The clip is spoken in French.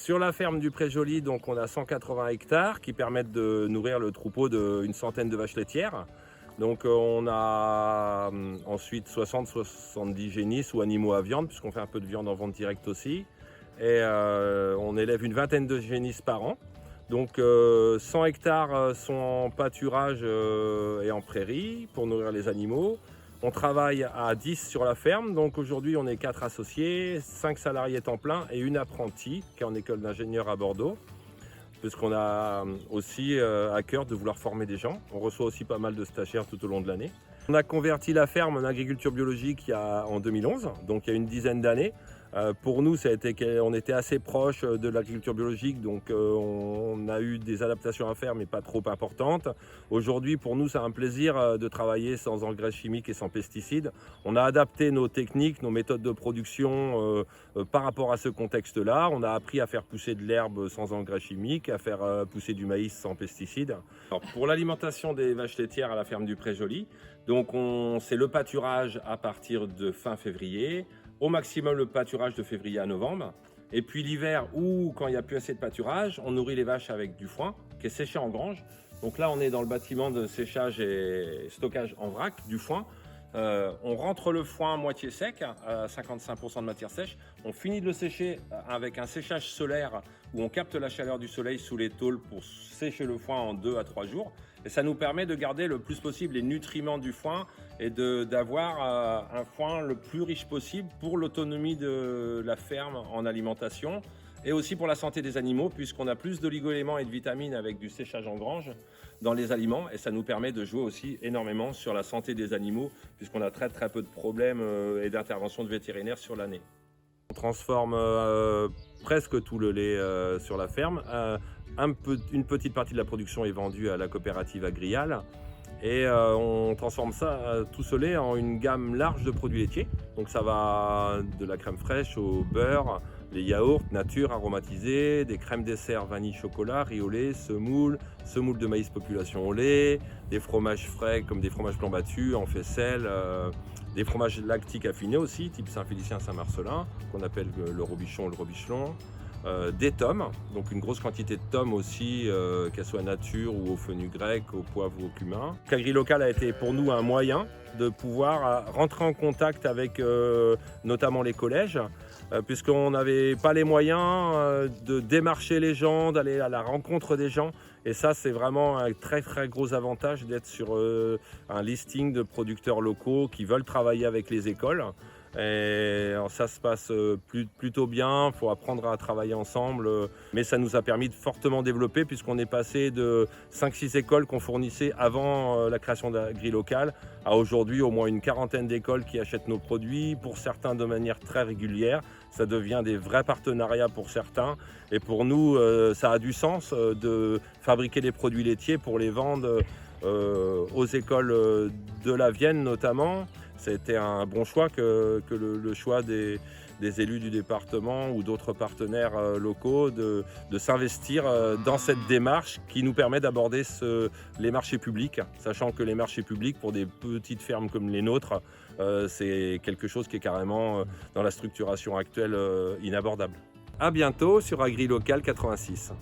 Sur la ferme du Pré-Joli, donc on a 180 hectares qui permettent de nourrir le troupeau d'une centaine de vaches laitières. Donc on a ensuite 60-70 génisses ou animaux à viande, puisqu'on fait un peu de viande en vente directe aussi. Et on élève une vingtaine de génisses par an. Donc 100 hectares sont en pâturage et en prairie pour nourrir les animaux. On travaille à 10 sur la ferme, donc aujourd'hui on est 4 associés, 5 salariés temps plein et une apprentie qui est en école d'ingénieur à Bordeaux, puisqu'on a aussi à cœur de vouloir former des gens. On reçoit aussi pas mal de stagiaires tout au long de l'année. On a converti la ferme en agriculture biologique en 2011, donc il y a une dizaine d'années. Pour nous, on était assez proche de l'agriculture biologique, donc on a eu des adaptations à faire, mais pas trop importantes. Aujourd'hui, pour nous, c'est un plaisir de travailler sans engrais chimiques et sans pesticides. On a adapté nos techniques, nos méthodes de production par rapport à ce contexte-là. On a appris à faire pousser de l'herbe sans engrais chimiques, à faire pousser du maïs sans pesticides. Alors, pour l'alimentation des vaches laitières à la ferme du Pré-Joli, donc c'est le pâturage à partir de fin février. Au maximum le pâturage de février à novembre. Et puis l'hiver, ou quand il n'y a plus assez de pâturage, on nourrit les vaches avec du foin qui est séché en grange. Donc là, on est dans le bâtiment de séchage et stockage en vrac du foin. On rentre le foin moitié sec, à 55% de matière sèche. On finit de le sécher avec un séchage solaire où on capte la chaleur du soleil sous les tôles pour sécher le foin en 2 à 3 jours. Et ça nous permet de garder le plus possible les nutriments du foin et d'avoir un foin le plus riche possible pour l'autonomie de la ferme en alimentation et aussi pour la santé des animaux, puisqu'on a plus d'oligo-éléments et de vitamines avec du séchage en grange dans les aliments, et ça nous permet de jouer aussi énormément sur la santé des animaux, puisqu'on a très peu de problèmes et d'interventions de vétérinaires sur l'année. On transforme presque tout le lait sur la ferme. Une petite partie de la production est vendue à la coopérative Agrial. Et on transforme tout ce lait en une gamme large de produits laitiers. Donc ça va de la crème fraîche au beurre, les yaourts nature aromatisés, des crèmes dessert vanille chocolat, riz au lait, semoule de maïs population au lait, des fromages frais comme des fromages blancs battus en faisselle, des fromages lactiques affinés aussi, type Saint-Félicien, Saint-Marcelin, qu'on appelle le Robichon ou le Robichelon. Des tomes, donc une grosse quantité de tomes aussi, qu'elles soient nature ou au fenugrec, au poivre ou au cumin. Agrilocal a été pour nous un moyen de pouvoir rentrer en contact avec notamment les collèges, puisqu'on n'avait pas les moyens de démarcher les gens, d'aller à la rencontre des gens. Et ça, c'est vraiment un très gros avantage d'être sur un listing de producteurs locaux qui veulent travailler avec les écoles. Et alors ça se passe plutôt bien, il faut apprendre à travailler ensemble, mais ça nous a permis de fortement développer puisqu'on est passé de 5-6 écoles qu'on fournissait avant la création d'Agrilocal à aujourd'hui au moins une quarantaine d'écoles qui achètent nos produits, pour certains de manière très régulière. Ça devient des vrais partenariats pour certains, et pour nous ça a du sens de fabriquer des produits laitiers pour les vendre aux écoles de la Vienne notamment. C'était un bon choix que le choix des élus du département ou d'autres partenaires locaux de s'investir dans cette démarche qui nous permet d'aborder les marchés publics, sachant que les marchés publics pour des petites fermes comme les nôtres, c'est quelque chose qui est carrément dans la structuration actuelle inabordable. À bientôt sur Agrilocal 86.